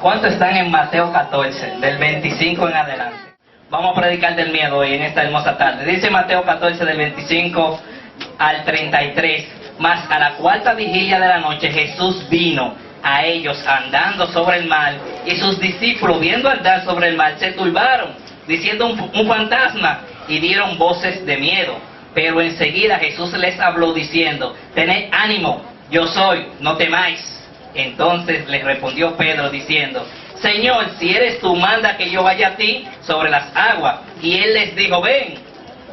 ¿Cuántos están en Mateo 14, del 25 en adelante? Vamos a predicar del miedo hoy en esta hermosa tarde. Dice Mateo 14, del 25 al 33. Mas a la cuarta vigilia de la noche Jesús vino a ellos andando sobre el mar, y sus discípulos, viendo andar sobre el mar, se turbaron, diciendo un fantasma, y dieron voces de miedo. Pero enseguida Jesús les habló diciendo: tened ánimo, yo soy, no temáis. Entonces les respondió Pedro diciendo: Señor, si eres tú, manda que yo vaya a ti sobre las aguas. Y él les dijo: ven.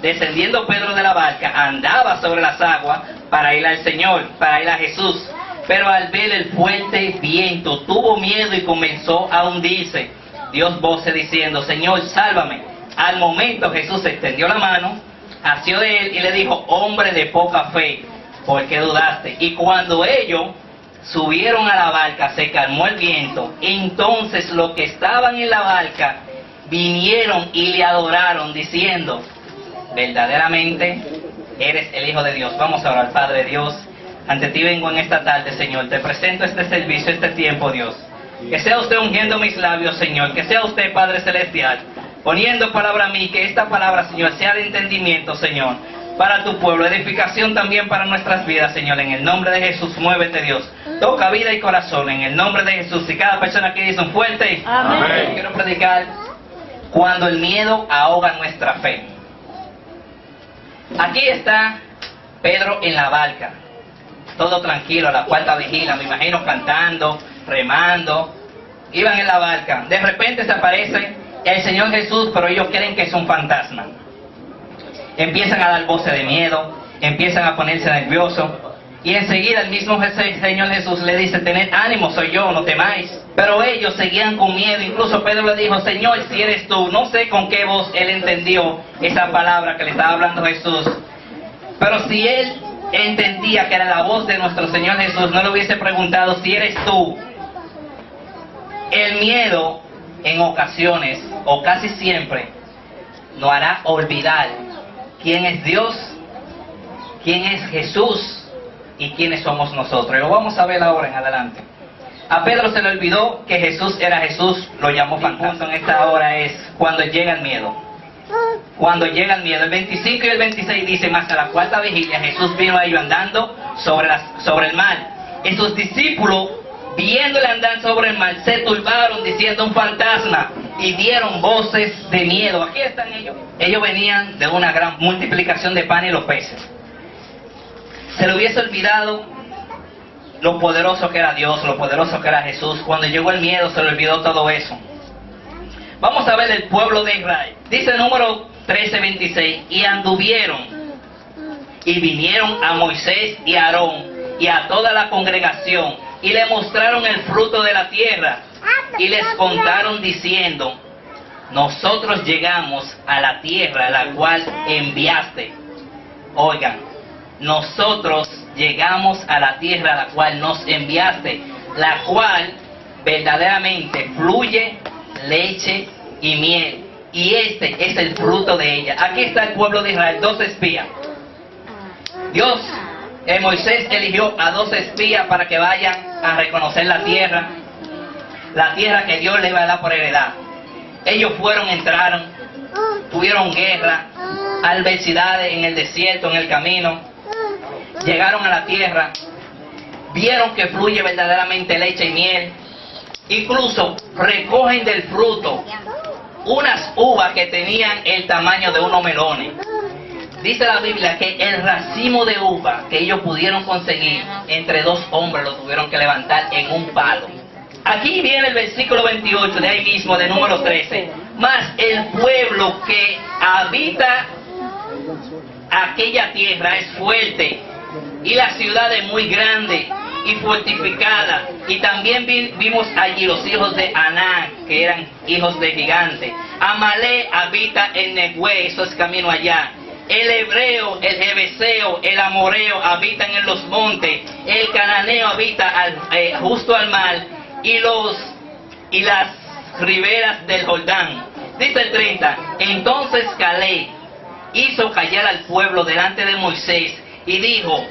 Descendiendo Pedro de la barca, andaba sobre las aguas para ir al Señor, para ir a Jesús. Pero al ver el fuerte viento, tuvo miedo y comenzó a hundirse. Dio voces diciendo: Señor, sálvame. Al momento Jesús extendió la mano, asió de él y le dijo: hombre de poca fe, ¿por qué dudaste? Y cuando ellos subieron a la barca, se calmó el viento. Entonces los que estaban en la barca vinieron y le adoraron, diciendo: verdaderamente eres el Hijo de Dios. Vamos a orar. Padre Dios, ante ti vengo en esta tarde, Señor. Te presento este servicio, este tiempo, Dios. Que sea usted ungiendo mis labios, Señor. Que sea usted, Padre Celestial, poniendo palabra a mí. Que esta palabra, Señor, sea de entendimiento, Señor, para tu pueblo, edificación también para nuestras vidas, Señor. En el nombre de Jesús, muévete, Dios. Toca vida y corazón, en el nombre de Jesús. Y cada persona aquí dice un fuerte amén. Quiero predicar cuando el miedo ahoga nuestra fe. Aquí está Pedro en la barca, todo tranquilo, a la cuarta vigilia, me imagino cantando, remando. Iban en la barca, de repente se aparece el Señor Jesús, pero ellos creen que es un fantasma. Empiezan a dar voces de miedo, empiezan a ponerse nerviosos, y enseguida el mismo Señor Jesús le dice: tened ánimo, soy yo, no temáis. Pero ellos seguían con miedo. Incluso Pedro le dijo: Señor, si eres tú. No sé con qué voz él entendió esa palabra que le estaba hablando Jesús, pero si él entendía que era la voz de nuestro Señor Jesús, no le hubiese preguntado: si eres tú. El miedo en ocasiones, o casi siempre, nos hará olvidar quién es Dios, quién es Jesús y quiénes somos nosotros. Y lo vamos a ver ahora en adelante. A Pedro se le olvidó que Jesús era Jesús, lo llamó fantasma. En esta hora es cuando llega el miedo. Cuando llega el miedo. El 25 y el 26 dice: mas a la cuarta vigilia Jesús vino a ellos andando sobre el mar. Y sus discípulos, viéndole andar sobre el mar, se turbaron diciendo: un fantasma, y dieron voces de miedo. Aquí están ellos. Ellos venían de una gran multiplicación de pan y los peces. Se le hubiese olvidado lo poderoso que era Dios, lo poderoso que era Jesús. Cuando llegó el miedo se le olvidó todo eso. Vamos a ver el pueblo de Israel. Dice el número 13:26: y anduvieron y vinieron a Moisés y a Aarón y a toda la congregación, y le mostraron el fruto de la tierra, y les contaron diciendo: nosotros llegamos a la tierra a la cual enviaste. Oigan, nosotros llegamos a la tierra a la cual nos enviaste, la cual verdaderamente fluye leche y miel, y este es el fruto de ella. Aquí está el pueblo de Israel, 2 espías. Moisés eligió a 2 espías para que vayan a reconocer la tierra que Dios le iba a dar por heredad. Ellos fueron, entraron, tuvieron guerra, adversidades en el desierto, en el camino. Llegaron a la tierra, vieron que fluye verdaderamente leche y miel. Incluso recogen del fruto unas uvas que tenían el tamaño de unos melones. Dice la Biblia que el racimo de uva que ellos pudieron conseguir, entre 2 hombres lo tuvieron que levantar en un palo. Aquí viene el versículo 28 de ahí mismo, de número 13. Mas el pueblo que habita aquella tierra es fuerte, y la ciudad es muy grande y fortificada. Y también vimos allí los hijos de Aná, que eran hijos de gigantes. Amalek habita en Negué, eso es camino allá. El hebreo, el jebuseo, el amoreo habitan en los montes. El cananeo habita justo al mar, y las riberas del Jordán. Dice el 30: entonces Caleb hizo callar al pueblo delante de Moisés y dijo: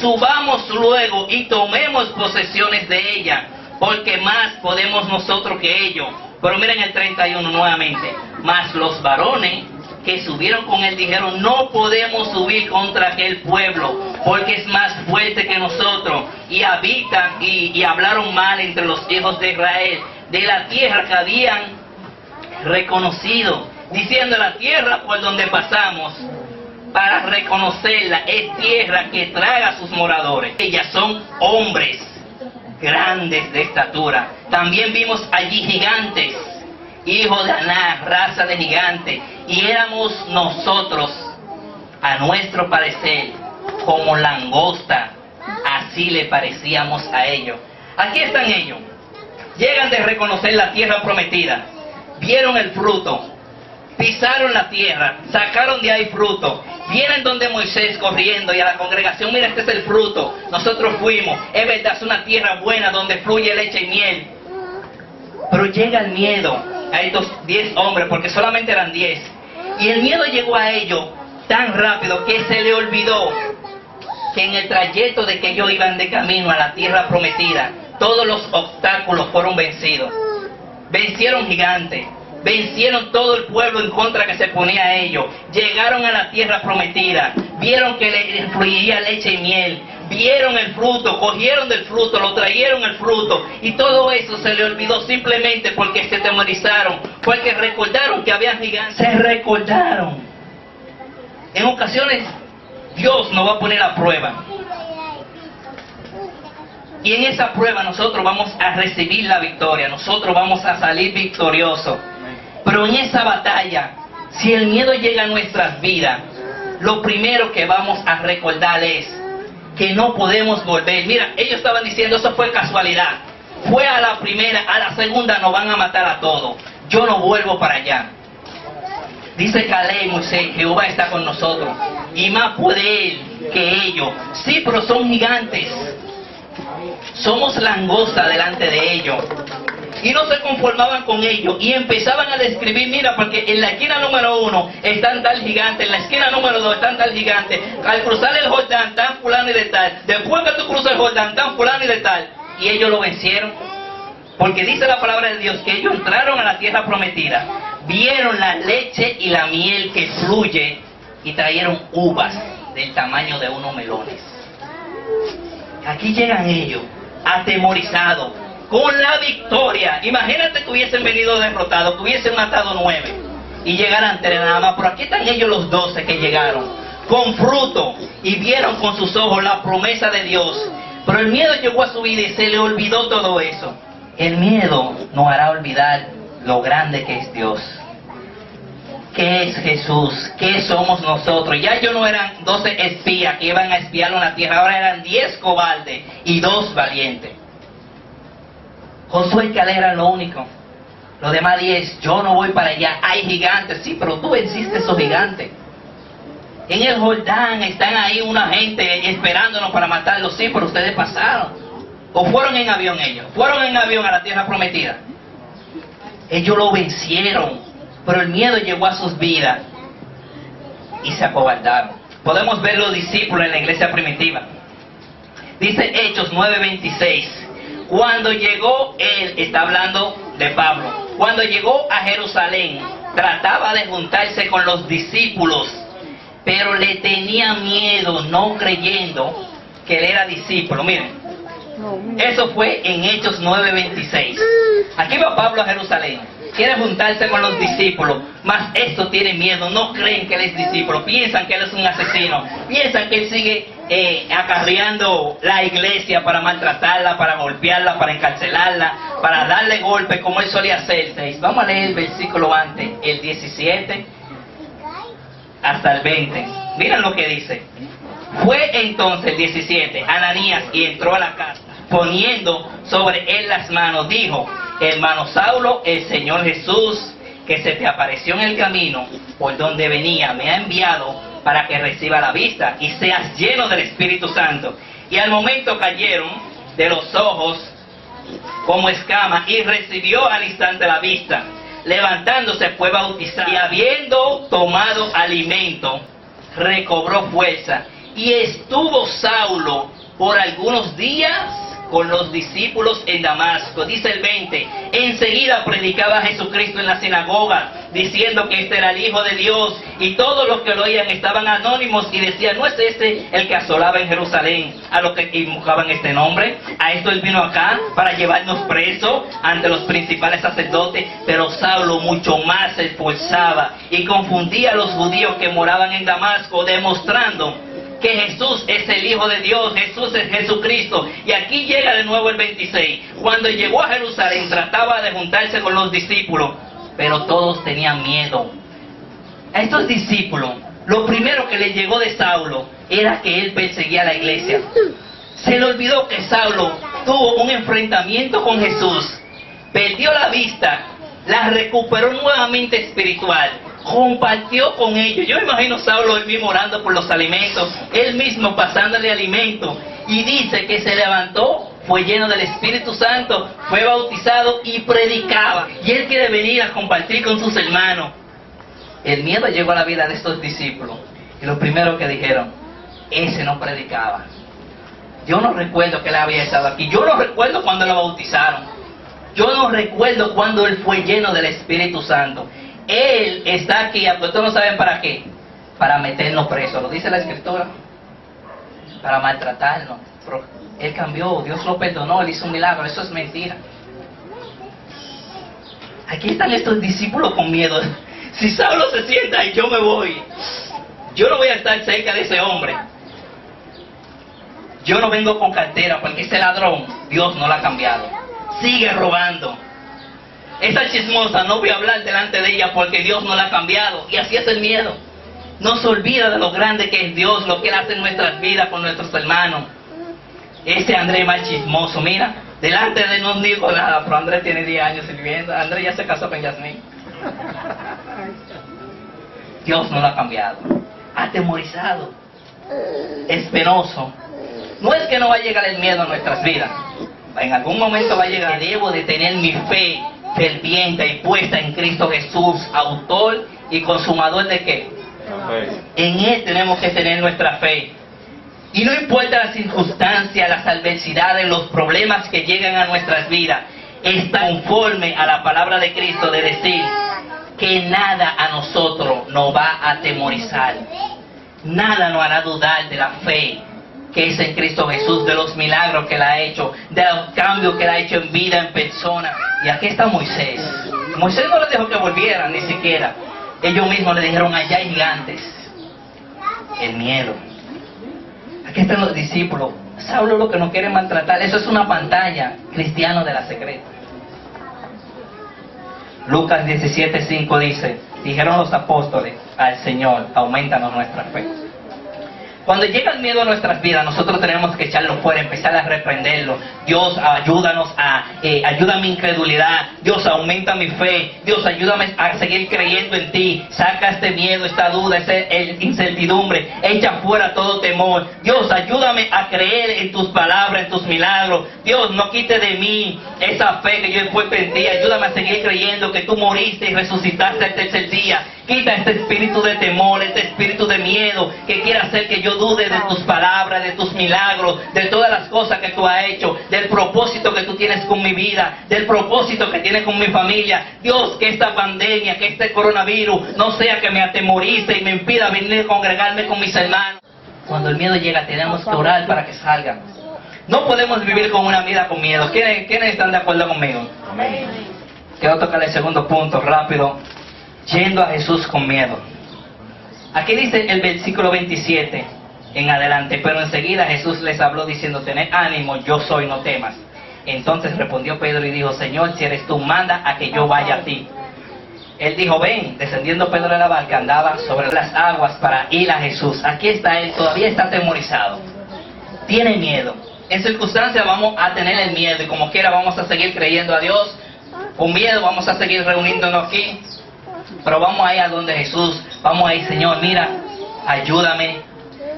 subamos luego y tomemos posesiones de ella, porque más podemos nosotros que ellos. Pero miren el 31 nuevamente. Mas los varones que subieron con él dijeron: no podemos subir contra aquel pueblo, porque es más fuerte que nosotros, y habitan, y hablaron mal entre los hijos de Israel de la tierra que habían reconocido, diciendo: la tierra por donde pasamos para reconocerla es tierra que traga a sus moradores. Ellas son hombres grandes de estatura. También vimos allí gigantes, hijos de Aná, raza de gigantes, y éramos nosotros, a nuestro parecer, como langosta, así le parecíamos a ellos. Aquí están ellos, llegan de reconocer la tierra prometida, vieron el fruto, pisaron la tierra, sacaron de ahí fruto, vienen donde Moisés corriendo y a la congregación: mira, este es el fruto, nosotros fuimos, es verdad, es una tierra buena donde fluye leche y miel. Pero llega el miedo a estos 10 hombres, porque solamente eran 10, y el miedo llegó a ellos tan rápido que se le olvidó que en el trayecto de que ellos iban de camino a la tierra prometida, todos los obstáculos fueron vencidos. Vencieron gigantes, vencieron todo el pueblo en contra que se ponía a ellos, llegaron a la tierra prometida, vieron que le fluía leche y miel, vieron el fruto, cogieron del fruto, lo trajeron el fruto, y todo eso se le olvidó simplemente porque se temorizaron, porque recordaron que había gigantes. Se recordaron. En ocasiones Dios nos va a poner a prueba, y en esa prueba nosotros vamos a recibir la victoria, nosotros vamos a salir victoriosos. Pero en esa batalla, si el miedo llega a nuestras vidas, lo primero que vamos a recordar es que no podemos volver. Mira, ellos estaban diciendo: eso fue casualidad, fue a la primera, a la segunda nos van a matar a todos, yo no vuelvo para allá. Dice Caleb y Moisés: Jehová está con nosotros, y más puede él que ellos. Sí, pero son gigantes, somos langosta delante de ellos. Y no se conformaban con ellos, y empezaban a describir: mira, porque en la esquina número 1 están tal gigante, en la esquina número 2 están tal gigante, al cruzar el Jordán tan fulano y de tal, después que tú cruzas el Jordán tan fulano y de tal. Y ellos lo vencieron, porque dice la palabra de Dios que ellos entraron a la tierra prometida, vieron la leche y la miel que fluye, y trajeron uvas del tamaño de unos melones. Aquí llegan ellos, atemorizados, con la victoria. Imagínate que hubiesen venido derrotados, que hubiesen matado 9 y llegaran 3 nada más. Pero aquí están ellos los 12 que llegaron con fruto y vieron con sus ojos la promesa de Dios. Pero el miedo llegó a su vida y se le olvidó todo eso. El miedo nos hará olvidar lo grande que es Dios. ¿Qué es Jesús? ¿Qué somos nosotros? Ya ellos no eran 12 espías que iban a espiar una tierra, ahora eran 10 cobardes y 2 valientes. Josué y Caleb eran lo único. Los demás 10, yo no voy para allá. Hay gigantes, sí, pero tú venciste esos gigantes. En el Jordán están ahí una gente esperándonos para matarlos, sí, pero ustedes pasaron. ¿O fueron en avión ellos? ¿Fueron en avión a la tierra prometida? Ellos lo vencieron, pero el miedo llegó a sus vidas y se acobardaron. Podemos ver los discípulos en la iglesia primitiva. Dice Hechos 9:26. Cuando llegó él, está hablando de Pablo, cuando llegó a Jerusalén, trataba de juntarse con los discípulos, pero le tenía miedo, no creyendo que él era discípulo. Miren, eso fue en Hechos 9:26. Aquí va Pablo a Jerusalén, quiere juntarse con los discípulos, mas esto tiene miedo, no creen que él es discípulo, piensan que él es un asesino, piensan que él sigue acarreando la iglesia para maltratarla, para golpearla, para encarcelarla, para darle golpes como él solía hacer. Vamos a leer el versículo antes, el 17 hasta el 20. Miren lo que dice. Fue entonces el 17, Ananías, y entró a la casa, poniendo sobre él las manos, dijo: hermano Saulo, el Señor Jesús, que se te apareció en el camino por donde venía, me ha enviado para que reciba la vista y seas lleno del Espíritu Santo. Y al momento cayeron de los ojos como escamas, y recibió al instante la vista. Levantándose fue bautizado, y habiendo tomado alimento, recobró fuerza. Y estuvo Saulo por algunos días con los discípulos en Damasco. Dice el 20, enseguida predicaba a Jesucristo en la sinagoga, diciendo que este era el Hijo de Dios, y todos los que lo oían estaban anónimos y decían, ¿no es este el que asolaba en Jerusalén a los que invocaban este nombre? A esto él vino acá para llevarnos preso ante los principales sacerdotes. Pero Saulo mucho más se esforzaba y confundía a los judíos que moraban en Damasco, demostrando que Jesús es el Hijo de Dios, Jesús es Jesucristo. Y aquí llega de nuevo el 26. Cuando llegó a Jerusalén trataba de juntarse con los discípulos, pero todos tenían miedo. A estos discípulos, lo primero que les llegó de Saulo era que él perseguía a la iglesia. Se le olvidó que Saulo tuvo un enfrentamiento con Jesús, perdió la vista, la recuperó nuevamente espiritual, compartió con ellos. Yo imagino a Saulo él mismo orando por los alimentos, él mismo pasándole alimento, y dice que se levantó, fue lleno del Espíritu Santo, fue bautizado y predicaba. Y él quiere venir a compartir con sus hermanos. El miedo llegó a la vida de estos discípulos, y lo primero que dijeron, ese no predicaba. Yo no recuerdo que él había estado aquí, yo no recuerdo cuando lo bautizaron, yo no recuerdo cuando él fue lleno del Espíritu Santo. Él está aquí, pero ustedes no saben para qué, para meternos presos, lo dice la Escritura, para maltratarnos. Pero él cambió, Dios lo perdonó, él hizo un milagro. Eso es mentira. Aquí están estos discípulos con miedo. Si Saulo se sienta y yo me voy, yo no voy a estar cerca de ese hombre. Yo no vengo con cartera, porque ese ladrón, Dios no lo ha cambiado, sigue robando. Esa chismosa, no voy a hablar delante de ella porque Dios no la ha cambiado. Y así es el miedo. No se olvida de lo grande que es Dios, lo que Él hace en nuestras vidas con nuestros hermanos. Ese Andrés más chismoso, mira, delante de él no digo nada, pero Andrés tiene 10 años sirviendo. Andrés ya se casó con Yasmín. Dios no lo ha cambiado. Atemorizado, es penoso. No es que no va a llegar el miedo a nuestras vidas, en algún momento va a llegar. Debo de tener mi fe ferviente y puesta en Cristo Jesús, autor y consumador de ¿qué? En Él tenemos que tener nuestra fe. Y no importa las circunstancias, las adversidades, los problemas que llegan a nuestras vidas, está conforme a la palabra de Cristo de decir que nada a nosotros nos va a atemorizar, nada nos hará dudar de la fe que es en Cristo Jesús, de los milagros que Él ha hecho, de los cambios que Él ha hecho en vida, en persona. Y aquí está Moisés. Moisés no les dejó que volvieran, ni siquiera. Ellos mismos le dijeron, allá hay gigantes. El miedo. Aquí están los discípulos. Saulo lo que nos quiere maltratar. Eso es una pantalla, cristiano de la secreta. Lucas 17:5 dice, dijeron los apóstoles al Señor, aumentanos nuestra fe. Cuando llega el miedo a nuestras vidas, nosotros tenemos que echarlo fuera, empezar a reprenderlo. Dios, ayúdanos ayuda mi incredulidad. Dios, aumenta mi fe. Dios, ayúdame a seguir creyendo en ti. Saca este miedo, esta duda, esta incertidumbre. Echa fuera todo temor. Dios, ayúdame a creer en tus palabras, en tus milagros. Dios, no quite de mí esa fe que yo he puesto en ti. Ayúdame a seguir creyendo que tú moriste y resucitaste el tercer día. Quita este espíritu de temor, este espíritu de miedo que quiere hacer que yo dude de tus palabras, de tus milagros, de todas las cosas que tú has hecho, del propósito que tú tienes con mi vida, del propósito que tienes con mi familia. Dios, que esta pandemia, que este coronavirus no sea que me atemorice y me impida venir a congregarme con mis hermanos. Cuando el miedo llega tenemos que orar para que salga. No podemos vivir con una vida con miedo. ¿Quiénes están de acuerdo conmigo? Amén. Quiero tocar el segundo punto rápido. Yendo a Jesús con miedo. Aquí dice el versículo 27 en adelante, pero enseguida Jesús les habló diciendo, tened ánimo, yo soy, no temas. Entonces respondió Pedro y dijo, Señor, si eres tú, manda a que yo vaya a ti. Él dijo, ven. Descendiendo Pedro de la barca, andaba sobre las aguas para ir a Jesús. Aquí está él, todavía está atemorizado, tiene miedo. En circunstancias vamos a tener el miedo, y como quiera vamos a seguir creyendo a Dios. Con miedo vamos a seguir reuniéndonos aquí, pero vamos a ir a donde Jesús. Vamos a ir, Señor, mira, ayúdame.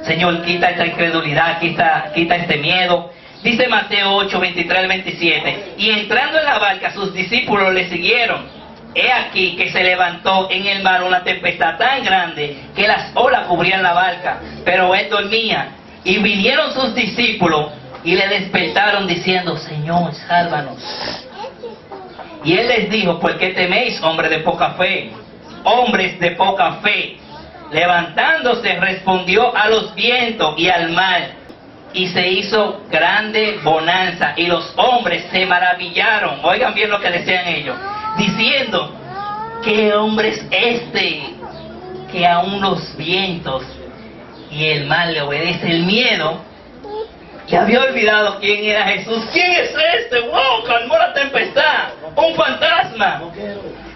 Señor, quita esta incredulidad, quita este miedo. Dice Mateo 8, 23 al 27. Y entrando en la barca, sus discípulos le siguieron. He aquí que se levantó en el mar una tempestad tan grande que las olas cubrían la barca, pero él dormía. Y vinieron sus discípulos y le despertaron diciendo, Señor, sálvanos. Y él les dijo, ¿por qué teméis, hombres de poca fe? Hombres de poca fe. Levantándose, respondió a los vientos y al mar, y se hizo grande bonanza, y los hombres se maravillaron. Oigan bien lo que decían ellos, diciendo, ¿qué hombre es este, que aún los vientos y el mar le obedece? El miedo, que había olvidado quién era Jesús. ¿Quién es este? ¡Wow! Calmó la tempestad. ¡Un fantasma!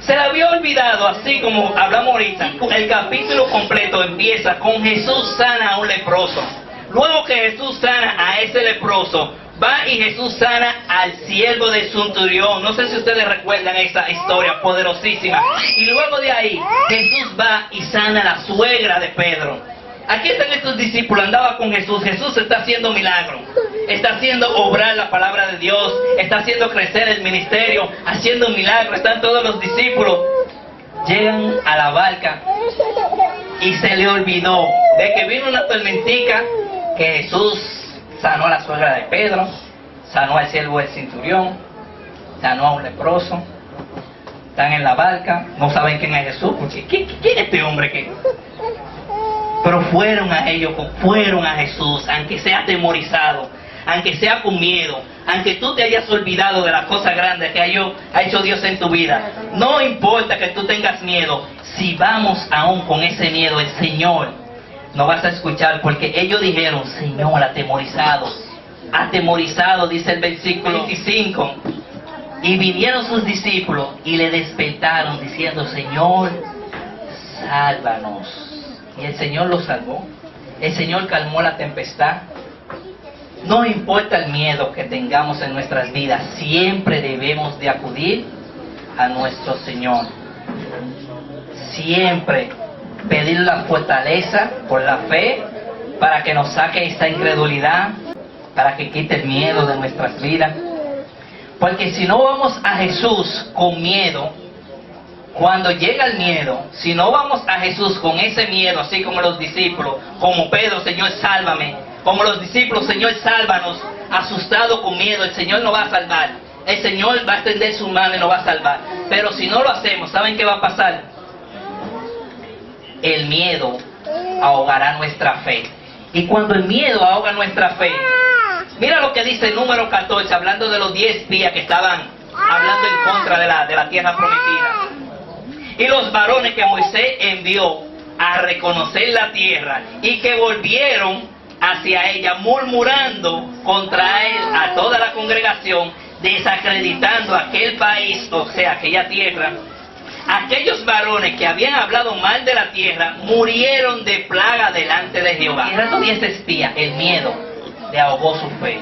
Se le había olvidado, así como hablamos ahorita. El capítulo completo empieza con Jesús sana a un leproso. Luego que Jesús sana a ese leproso, va y Jesús sana al siervo del centurión. No sé si ustedes recuerdan esa historia poderosísima. Y luego de ahí, Jesús va y sana a la suegra de Pedro. Aquí están estos discípulos, andaba con Jesús. Jesús está haciendo milagros, está haciendo obrar la palabra de Dios, está haciendo crecer el ministerio, haciendo milagros. Están todos los discípulos. Llegan a la barca y se le olvidó de que vino una tormentica, que Jesús sanó a la suegra de Pedro, sanó al siervo del centurión, sanó a un leproso. Están en la barca, no saben quién es Jesús, porque ¿quién es este hombre que...? Pero fueron a ellos, fueron a Jesús, aunque sea atemorizado, aunque sea con miedo, aunque tú te hayas olvidado de las cosas grandes que ha hecho Dios en tu vida. No importa que tú tengas miedo, si vamos aún con ese miedo, el Señor nos vas a escuchar, porque ellos dijeron, Señor, atemorizado, dice el versículo 25. Y vinieron sus discípulos y le despertaron diciendo, Señor, sálvanos. Y el Señor los salvó. El Señor calmó la tempestad. No importa el miedo que tengamos en nuestras vidas, siempre debemos de acudir a nuestro Señor. Siempre pedir la fortaleza por la fe para que nos saque esta incredulidad, para que quite el miedo de nuestras vidas. Porque si no vamos a Jesús con miedo, cuando llega el miedo, si no vamos a Jesús con ese miedo, así como los discípulos, como Pedro, Señor, sálvame, como los discípulos, Señor, sálvanos, asustado con miedo, el Señor nos va a salvar. El Señor va a extender su mano y nos va a salvar. Pero si no lo hacemos, ¿saben qué va a pasar? El miedo ahogará nuestra fe. Y cuando el miedo ahoga nuestra fe, mira lo que dice el número 14, hablando de los 10 espías que estaban hablando en contra de la tierra prometida. Y los varones que Moisés envió a reconocer la tierra y que volvieron hacia ella murmurando contra él a toda la congregación, desacreditando aquel país, o sea, aquella tierra. Aquellos varones que habían hablado mal de la tierra murieron de plaga delante de Jehová. Y eran 10 espías, el miedo le ahogó su fe.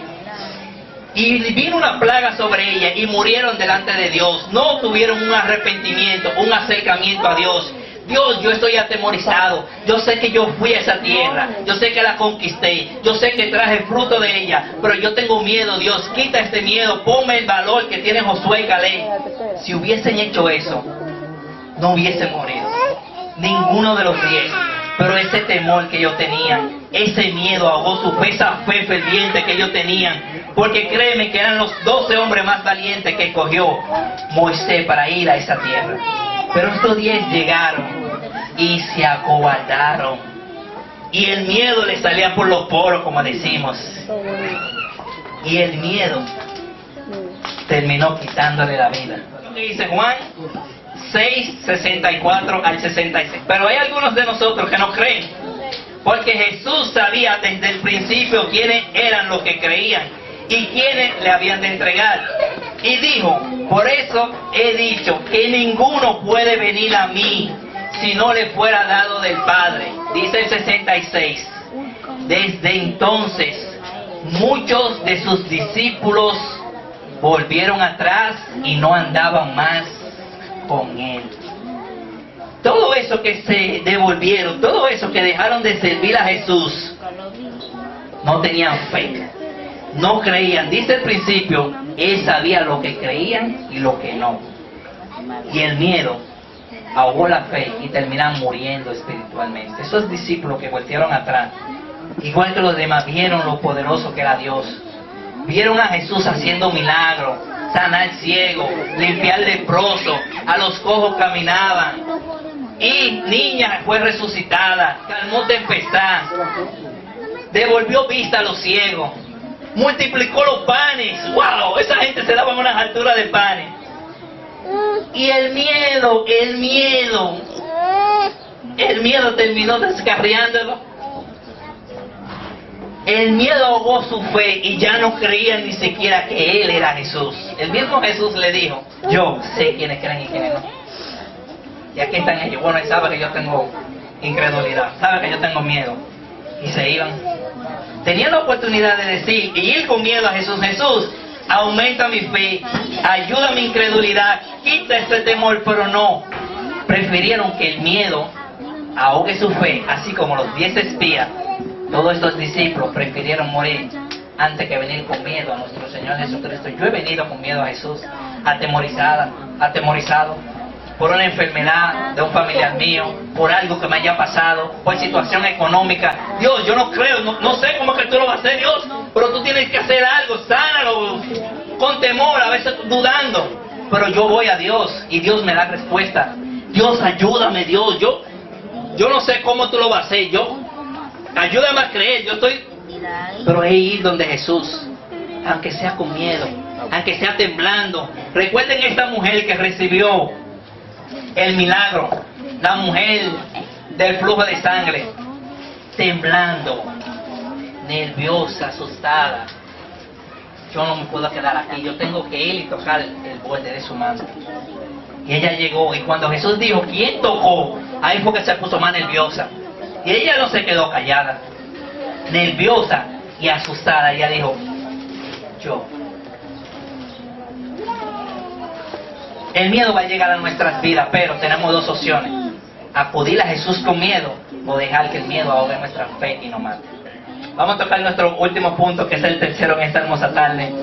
Y vino una plaga sobre ella y murieron delante de Dios. No tuvieron un arrepentimiento, un acercamiento a Dios. Dios, yo estoy atemorizado. Yo sé que yo fui a esa tierra. Yo sé que la conquisté. Yo sé que traje fruto de ella. Pero yo tengo miedo, Dios. Quita este miedo. Ponme el valor que tiene Josué y Caleb. Si hubiesen hecho eso, no hubiesen morido. Ninguno de los 10. Pero ese temor que ellos tenían, ese miedo ahogó su fe, esa fe ferviente que ellos tenían. Porque créeme que eran los 12 hombres más valientes que cogió Moisés para ir a esa tierra. Pero estos 10 llegaron y se acobardaron. Y el miedo les salía por los poros, como decimos. Y el miedo terminó quitándole la vida. Lo que dice Juan 6, 64 al 66. Pero hay algunos de nosotros que no creen. Porque Jesús sabía desde el principio quiénes eran los que creían y quiénes le habían de entregar. Y dijo, por eso he dicho que ninguno puede venir a mí si no le fuera dado del Padre. Dice el 66. Desde entonces, muchos de sus discípulos volvieron atrás y no andaban más con él. Todo eso que se devolvieron, todo eso que dejaron de servir a Jesús, no tenían fe. No creían. Dice el principio, él sabía lo que creían y lo que no. Y el miedo ahogó la fe y terminan muriendo espiritualmente. Esos discípulos que voltearon atrás, igual que los demás, vieron lo poderoso que era Dios. vieron a Jesús haciendo milagros, sanar ciego, limpiar leproso, a los cojos caminaban, y niña fue resucitada, calmó tempestad, devolvió vista a los ciegos, multiplicó los panes. ¡Wow! Esa gente se daba unas alturas de panes. Y el miedo terminó descarriándolo. El miedo ahogó su fe y ya no creían ni siquiera que Él era Jesús. El mismo Jesús le dijo, yo sé quiénes creen y quiénes no. Y aquí están ellos. Bueno, Él sabe que yo tengo incredulidad, sabe que yo tengo miedo. Y se iban. Tenían la oportunidad de decir y ir con miedo a Jesús, Jesús, aumenta mi fe, ayuda mi incredulidad, quita este temor, pero no. Prefirieron que el miedo ahogue su fe, así como los 10 espías. Todos estos discípulos prefirieron morir antes que venir con miedo a nuestro Señor Jesucristo. Yo he venido con miedo a Jesús, atemorizado por una enfermedad de un familiar mío, por algo que me haya pasado, por situación económica. Dios, yo no creo, no sé cómo es que tú lo vas a hacer, Dios, pero tú tienes que hacer algo, sánalo, con temor, a veces dudando. Pero yo voy a Dios y Dios me da respuesta. Dios, ayúdame, Dios, yo no sé cómo tú lo vas a hacer, ayúdame a creer, pero es ir donde Jesús, aunque sea con miedo, aunque sea temblando. Recuerden esta mujer que recibió el milagro, la mujer del flujo de sangre, temblando, nerviosa, asustada. Yo no me puedo quedar aquí, yo tengo que ir y tocar el borde de su mano. Y ella llegó, y cuando Jesús dijo, ¿quién tocó? Ahí fue que se puso más nerviosa. Y ella no se quedó callada, nerviosa y asustada. Ella dijo, yo. El miedo va a llegar a nuestras vidas, pero tenemos dos opciones: acudir a Jesús con miedo o dejar que el miedo ahogue nuestra fe y nos mate. Vamos a tocar nuestro último punto, que es el tercero en esta hermosa tarde.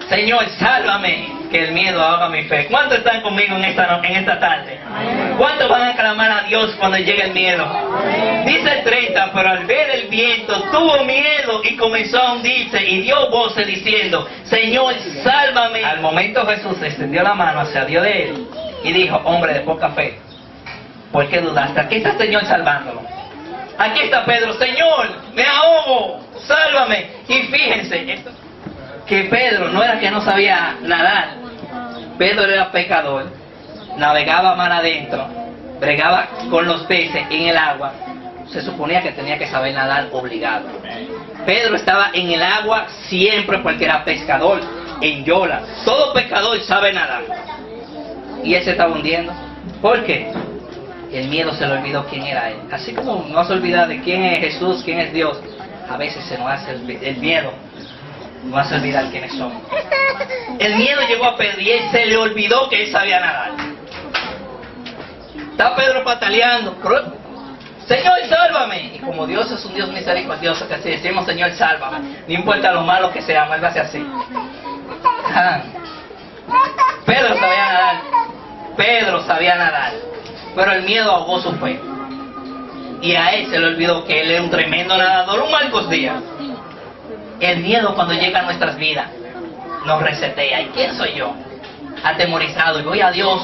Señor, sálvame, que el miedo ahoga mi fe. ¿Cuántos están conmigo en esta tarde? ¿Cuántos van a clamar a Dios cuando llegue el miedo? Dice el 30, pero al ver el viento tuvo miedo y comenzó a hundirse y dio voces diciendo, Señor, sálvame. Al momento Jesús extendió la mano hacia Dios de él y dijo, hombre de poca fe, ¿por qué dudaste? Aquí está el Señor salvándolo. Aquí está Pedro, Señor, me ahogo, sálvame. Y fíjense, que Pedro no era que no sabía nadar. Pedro era pecador, navegaba mar adentro, bregaba con los peces en el agua. Se suponía que tenía que saber nadar obligado. Pedro estaba en el agua siempre porque era pescador, en Yola. Todo pescador sabe nadar. Y él se estaba hundiendo. ¿Por qué? El miedo se le olvidó quién era él. Así como no se olvida de quién es Jesús, quién es Dios, a veces se nos hace el miedo. No hace olvidar quiénes somos. El miedo llegó a Pedro y él se le olvidó que él sabía nadar. Está Pedro pataleando. Señor, sálvame. Y como Dios es un Dios misericordioso, que si decimos Señor, sálvame, no importa lo malo que seamos, Él va a ser así. Pedro sabía nadar. Pedro sabía nadar. Pero el miedo ahogó su fe. Y a él se le olvidó que él era un tremendo nadador, un Marcos Díaz. El miedo cuando llega a nuestras vidas nos resetea. ¿Y quién soy yo? Atemorizado. Y voy a Dios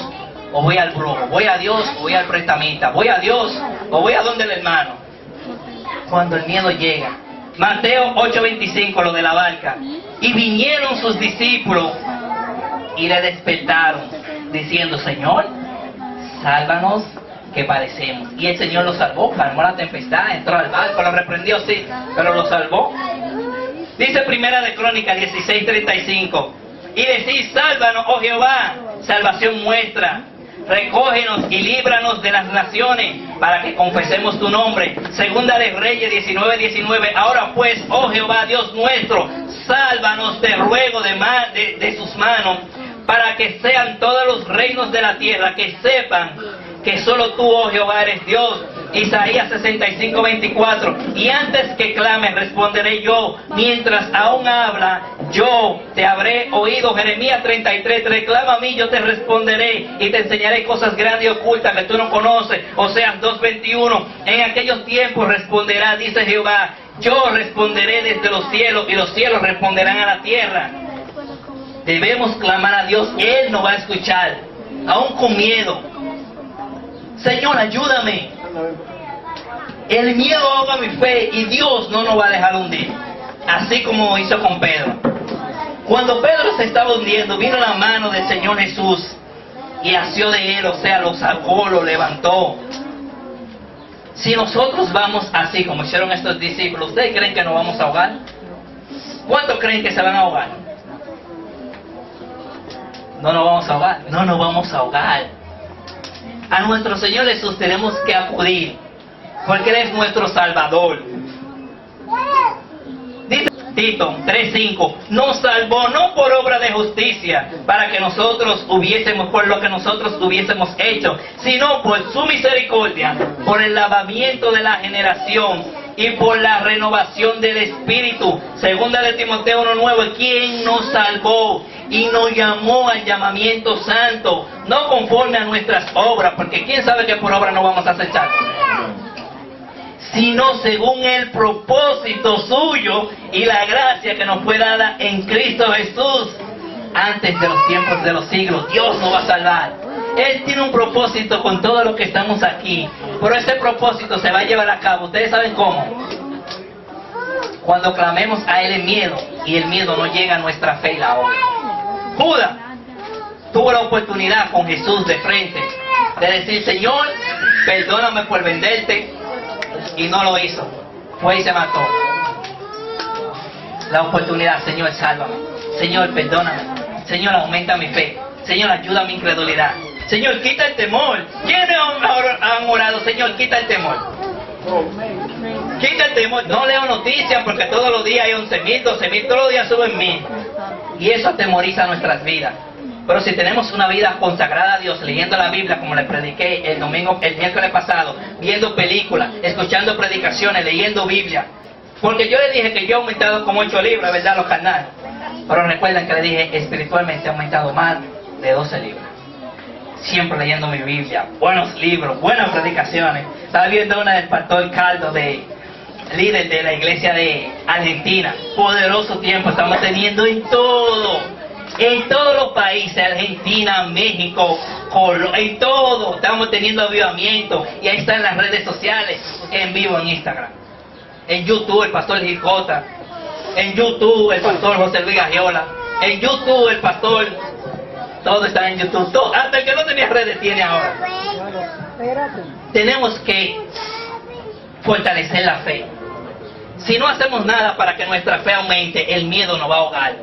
o voy al brujo. Voy a Dios o voy al prestamista. Voy a Dios o voy a donde el hermano. Cuando el miedo llega. Mateo 8:25, lo de la barca. Y vinieron sus discípulos y le despertaron diciendo, Señor, sálvanos que padecemos. Y el Señor lo salvó, calmó la tempestad, entró al barco, lo reprendió, sí, pero lo salvó. Dice Primera de Crónicas 16:35, y decís, sálvanos, oh Jehová, salvación nuestra, recógenos y líbranos de las naciones, para que confesemos tu nombre. Segunda de Reyes 19:19, ahora pues, oh Jehová, Dios nuestro, sálvanos, te ruego de sus manos, para que sean todos los reinos de la tierra, que sepan que solo tú, oh Jehová, eres Dios. Isaías 65:24, y antes que clame responderé yo, mientras aún habla yo te habré oído. Jeremías 33:3, clama a mí, yo te responderé y te enseñaré cosas grandes y ocultas que tú no conoces. Oseas 2:21, en aquellos tiempos responderá, dice Jehová, Yo responderé desde los cielos y los cielos responderán a la tierra. Debemos clamar a Dios, Él nos va a escuchar, aún con miedo. Señor, ayúdame. El miedo ahoga mi fe y Dios no nos va a dejar hundir. Así como hizo con Pedro. Cuando Pedro se estaba hundiendo, vino la mano del Señor Jesús y asió de él, o sea, lo sacó, lo levantó. Si nosotros vamos así como hicieron estos discípulos, ¿ustedes creen que nos vamos a ahogar? ¿Cuántos creen que se van a ahogar? No nos vamos a ahogar, no nos vamos a ahogar. A nuestro Señor Jesús tenemos que acudir, porque Él es nuestro Salvador. Dice Tito 3:5, nos salvó no por obra de justicia, para que nosotros hubiésemos, por lo que nosotros hubiésemos hecho, sino por su misericordia, por el lavamiento de la generación y por la renovación del Espíritu. Segunda de Timoteo 1:9, quien nos salvó y nos llamó al llamamiento santo, no conforme a nuestras obras, porque quién sabe que por obra no vamos a aceptar, sino según el propósito suyo y la gracia que nos fue dada en Cristo Jesús antes de los tiempos de los siglos. Dios nos va a salvar. Él tiene un propósito con todo lo que estamos aquí, pero ese propósito se va a llevar a cabo. ¿Ustedes saben cómo? Cuando clamemos a Él en miedo, y el miedo no llega a nuestra fe y la obra. Judas tuvo la oportunidad con Jesús de frente de decir, Señor, perdóname por venderte, y no lo hizo. Fue y se mató. La oportunidad, Señor, sálvame. Señor, perdóname. Señor, aumenta mi fe. Señor, ayuda a mi incredulidad. Señor, quita el temor. ¿Quiénes han orado? Señor, quita el temor. Quita el temor. No leo noticias porque todos los días hay 11,000, 12,000, todos los días suben 1,000. Y eso atemoriza nuestras vidas. Pero si tenemos una vida consagrada a Dios, leyendo la Biblia, como les prediqué el miércoles pasado, viendo películas, escuchando predicaciones, leyendo Biblia. Porque yo le dije que yo he aumentado como 8 libras, ¿verdad? Los canales. Pero recuerden que le dije, espiritualmente he aumentado más de 12 libras. Siempre leyendo mi Biblia, buenos libros, buenas predicaciones. Estaba viendo una del pastor Caldo, líder de la iglesia de Argentina. Poderoso tiempo estamos teniendo en todos los países, Argentina, México, en todo, estamos teniendo avivamiento. Y ahí está en las redes sociales, en vivo en Instagram. En YouTube el pastor Gil Cota, en YouTube el pastor José Luis Gagiola, en YouTube el pastor, todo está en YouTube, todo, hasta el que no tenía redes tiene ahora. Tenemos que fortalecer la fe. Si no hacemos nada para que nuestra fe aumente, el miedo nos va a ahogar.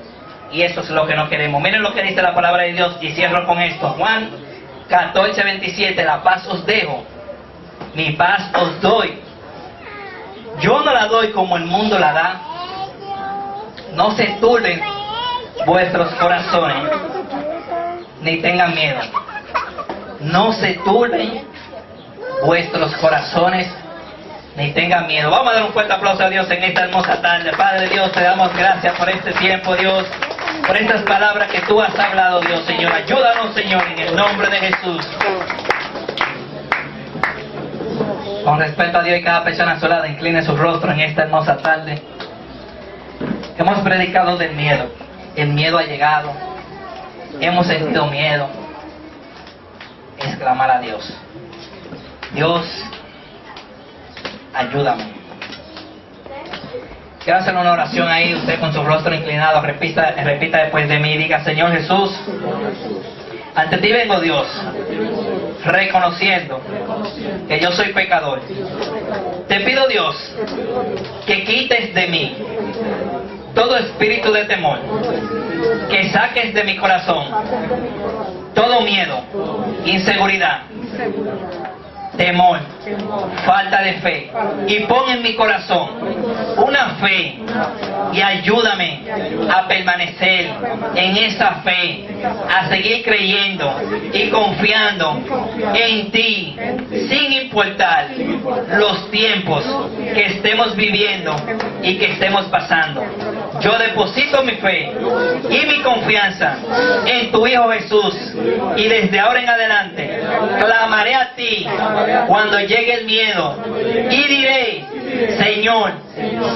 Y eso es lo que no queremos. Miren lo que dice la palabra de Dios, y cierro con esto. Juan 14:27, la paz os dejo, mi paz os doy. Yo no la doy como el mundo la da. No se turben vuestros corazones, ni tengan miedo. No se turben vuestros corazones, ni tengan miedo. Vamos a dar un fuerte aplauso a Dios en esta hermosa tarde. Padre Dios, te damos gracias por este tiempo, Dios, por estas palabras que tú has hablado, Dios, Señor. Ayúdanos, Señor, en el nombre de Jesús. Con respeto a Dios y cada persona a su lado, incline su rostro en esta hermosa tarde. Hemos predicado del miedo. El miedo ha llegado. Hemos sentido miedo. Es clamar a Dios. Dios, ayúdame. Quiero hacer una oración ahí, usted con su rostro inclinado, repita después de mí, diga, Señor Jesús, ante ti vengo, Dios, reconociendo que yo soy pecador. Te pido, Dios, que quites de mí todo espíritu de temor, que saques de mi corazón todo miedo, inseguridad, temor, falta de fe, y pon en mi corazón una fe, y ayúdame a permanecer en esa fe, a seguir creyendo y confiando en ti, sin importar los tiempos que estemos viviendo y que estemos pasando. Yo deposito mi fe y mi confianza en tu Hijo Jesús, y desde ahora en adelante clamaré a ti cuando llegue el miedo, y diré, Señor,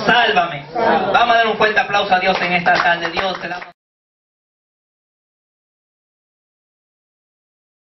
sálvame. Vamos a dar un fuerte aplauso a Dios en esta tarde. Dios te da